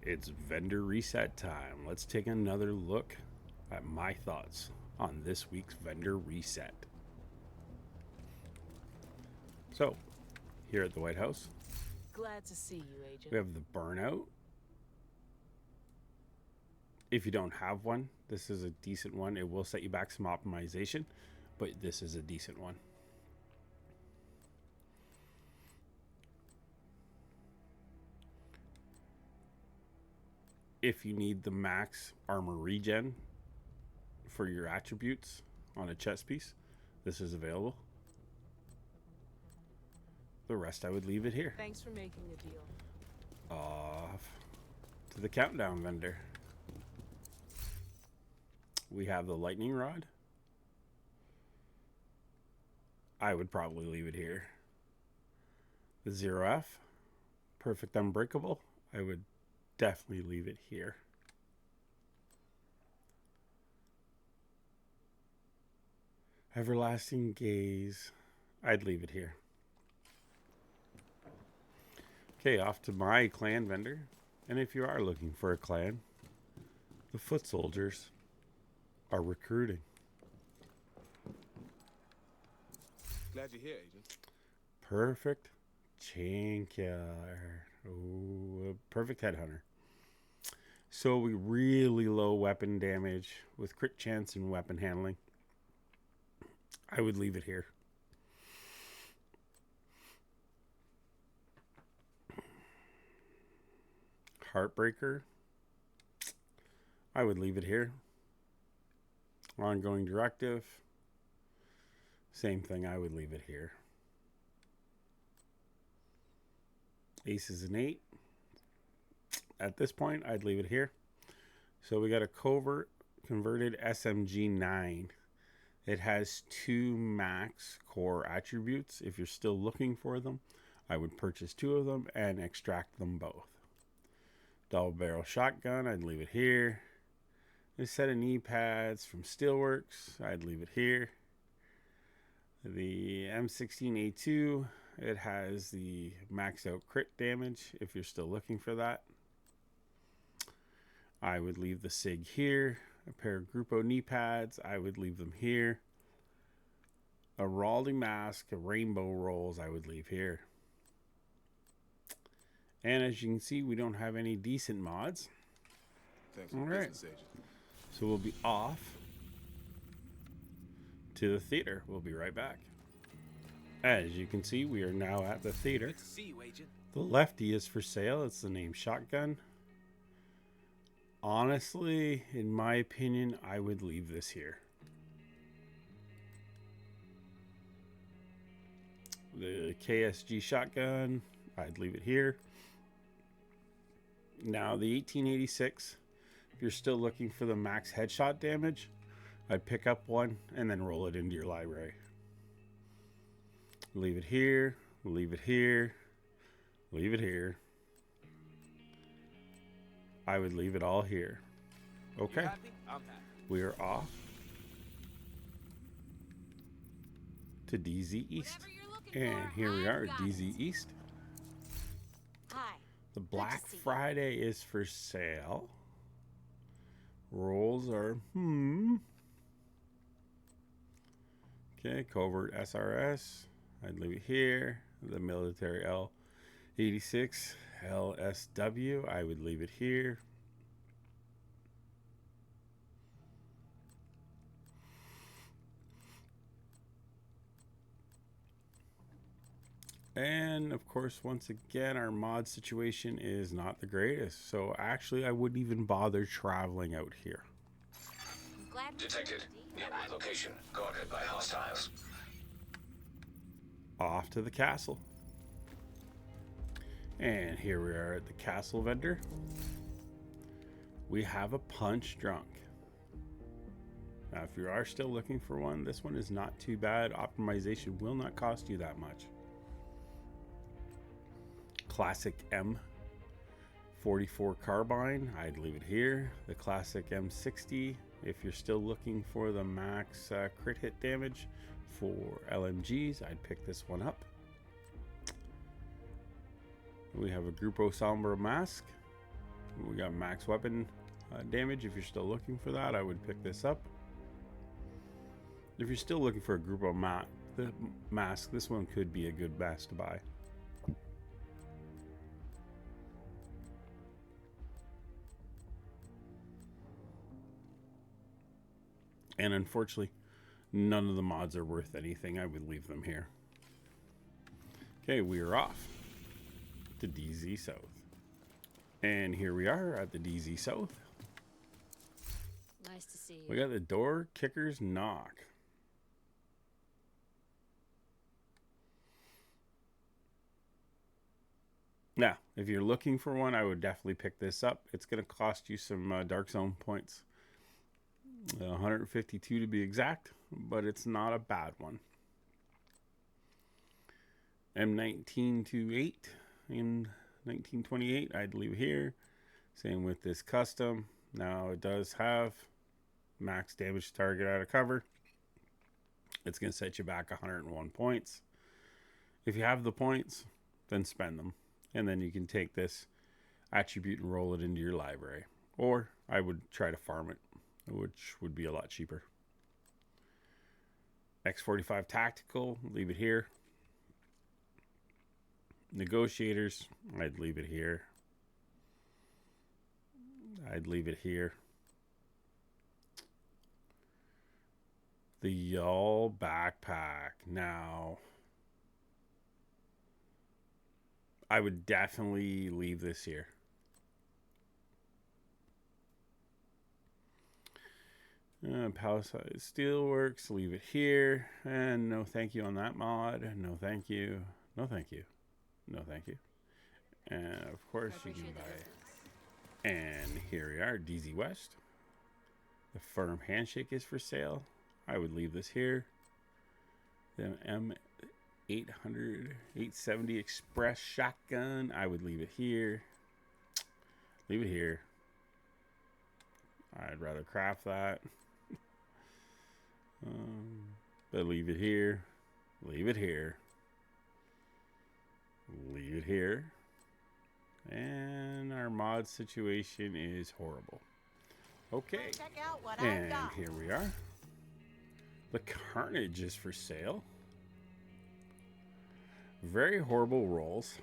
It's vendor reset time. Let's take another look at my thoughts on this week's vendor reset. So, here at the White House, Glad to see you, Agent. we have the Burnout. If you don't have one, this is a decent one. It will set you back some optimization, but this is a decent one. If you need the max armor regen for your attributes on a chest piece, this is available. The rest I would leave it here. Thanks for making the deal. Off to the countdown vendor. We have the lightning rod. I would probably leave it here. The 0F, perfect unbreakable. I would definitely leave it here. Everlasting gaze, I'd leave it here. Okay, off to my clan vendor. And if you are looking for a clan, the foot soldiers are recruiting. Glad you're here, Agent. Perfect chain killer. Oh, perfect headhunter. So we really low weapon damage with crit chance and weapon handling. I would leave it here. Heartbreaker. I would leave it here. Ongoing directive. Same thing, I would leave it here. Aces and 8. At this point, I'd leave it here. So we got a covert converted SMG 9. It has 2 max core attributes. If you're still looking for them, I would purchase 2 of them and extract them both. Double barrel shotgun, I'd leave it here. A set of knee pads from Steelworks, I'd leave it here. The M16A2, it has the maxed out crit damage if you're still looking for that. I would leave the SIG here. A pair of Grupo knee pads, I would leave them here. A Raldi mask, a rainbow rolls, I would leave here. And as you can see, we don't have any decent mods. Thanks for All right. business, Agent. So we'll be off to the theater. We'll be right back. As you can see, we are now at the theater. Good to see you, Agent. The lefty is for sale. It's the name Shotgun. Honestly, in my opinion, I would leave this here. The KSG Shotgun, I'd leave it here. Now, the 1886, if you're still looking for the max headshot damage, I'd pick up one and then roll it into your library. Leave it here, leave it here, leave it here. I would leave it all here. Okay, You happy? I'm happy. we are off to DZ East. And here we are, DZ East. Hi. The Black see you. Friday is for sale. Rolls are Okay, covert SRS. I'd leave it here. The military L86 LSW. I would leave it here. And of course, once again, our mod situation is not the greatest. So actually, I wouldn't even bother traveling out here. I'm glad Detected. Nearby location guarded by hostiles. Off to the castle. And here we are at the castle vendor. We have a punch drunk. Now, if you are still looking for one, this one is not too bad. Optimization will not cost you that much. Classic M44 carbine, I'd leave it here. The classic M60, if you're still looking for the max crit hit damage for LMGs, I'd pick this one up. We have a Grupo Sombra mask. We got max weapon damage. If you're still looking for that, I would pick this up. If you're still looking for a group of the mask, this one could be a good mask to buy. And unfortunately, none of the mods are worth anything. I would leave them here. Okay, we are off to DZ South. And here we are at the DZ South. Nice to see you. We got the Door Kicker's Knock. Now, if you're looking for one, I would definitely pick this up. It's going to cost you some Dark Zone points. 152 to be exact, but it's not a bad one. M19 to 8 in 1928, I'd leave it here. Same with this custom. Now it does have max damage target out of cover. It's going to set you back 101 points. If you have the points, then spend them. And then you can take this attribute and roll it into your library. Or I would try to farm it, which would be a lot cheaper. X45 Tactical, leave it here. Negotiators, I'd leave it here. I'd leave it here. The Y'all backpack. Now, I would definitely leave this here. Palisade Steelworks, leave it here. And no thank you on that mod. No thank you. No thank you. No thank you. And of course you can buy. And here we are, DZ West. The Firm Handshake is for sale. I would leave this here. The M800 870 Express Shotgun. I would leave it here. Leave it here. I'd rather craft that. But leave it here. Leave it here. Leave it here. And our mod situation is horrible. Okay. Check out what And I've got. here we are. The Carnage is for sale. Very horrible rolls.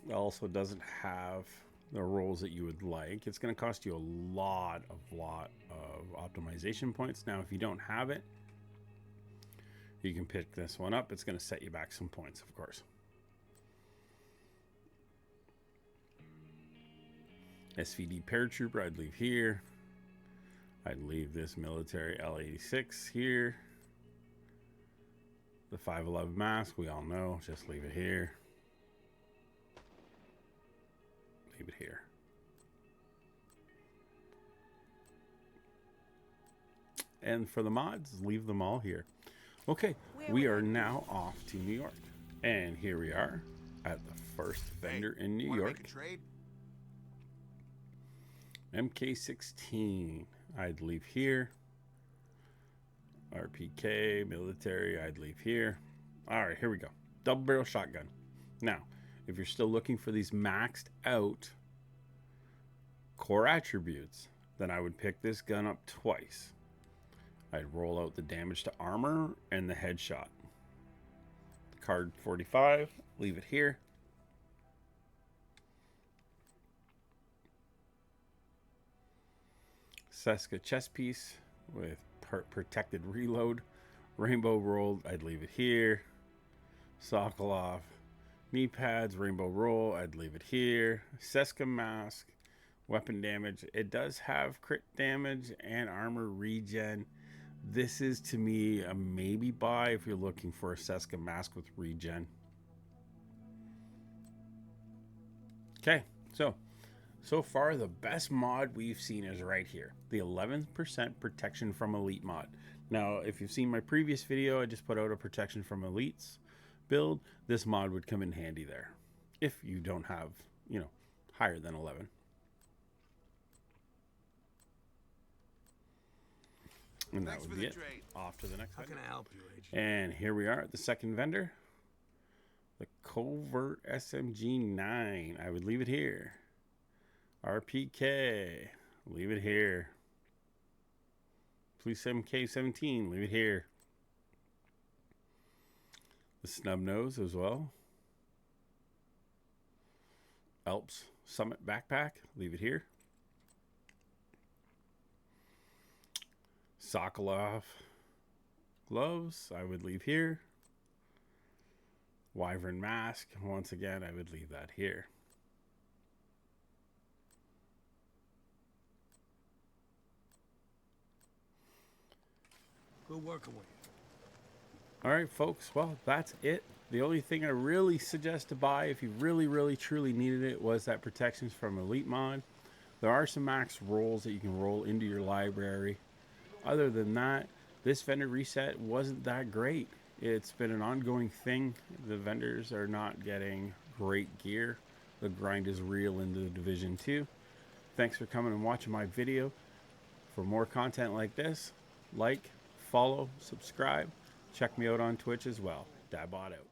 It also doesn't have the rolls that you would like. It's going to cost you a lot of optimization points. Now, if you don't have it, you can pick this one up. It's going to set you back some points, of course. SVD Paratrooper, I'd leave here. I'd leave this military L86 here. The 511 mask, we all know. Just leave it here. Leave it here. And for the mods, leave them all here. Okay, we are now off to New York. And here we are at the first vendor in New Wanna York. make a trade? MK16, I'd leave here. RPK, military, I'd leave here. All right, here we go. Double barrel shotgun. Now, if you're still looking for these maxed out core attributes, then I would pick this gun up twice. I'd roll out the damage to armor and the headshot. Card 45, leave it here. Seska chest piece with protected reload. Rainbow roll, I'd leave it here. Sokolov knee pads, rainbow roll, I'd leave it here. Seska mask, weapon damage. It does have crit damage and armor regen. This is to me a maybe buy if you're looking for a Seska mask with regen. Okay, so far the best mod we've seen is right here, the 11% protection from elite mod. Now, if you've seen my previous video, I just put out a protection from elites build. This mod would come in handy there if you don't have, higher than 11. And that Thanks would for be the it. trade. Off to the next How vendor. can I help you, Agent? And here we are at the second vendor. The Covert SMG 9. I would leave it here. RPK, leave it here. Police MK17, leave it here. The snub nose as well. Alps Summit backpack, leave it here. Sokolov gloves, I would leave here. Wyvern mask, once again, I would leave that here. Good working with you. All right, folks. Well, that's it. The only thing I really suggest to buy if you really, truly needed it was that protections from Elite Mod. There are some max rolls that you can roll into your library. Other than that, this vendor reset wasn't that great. It's been an ongoing thing. The vendors are not getting great gear. The grind is real into the Division 2. Thanks for coming and watching my video. For more content like this, like, follow, subscribe. Check me out on Twitch as well. Dabot out.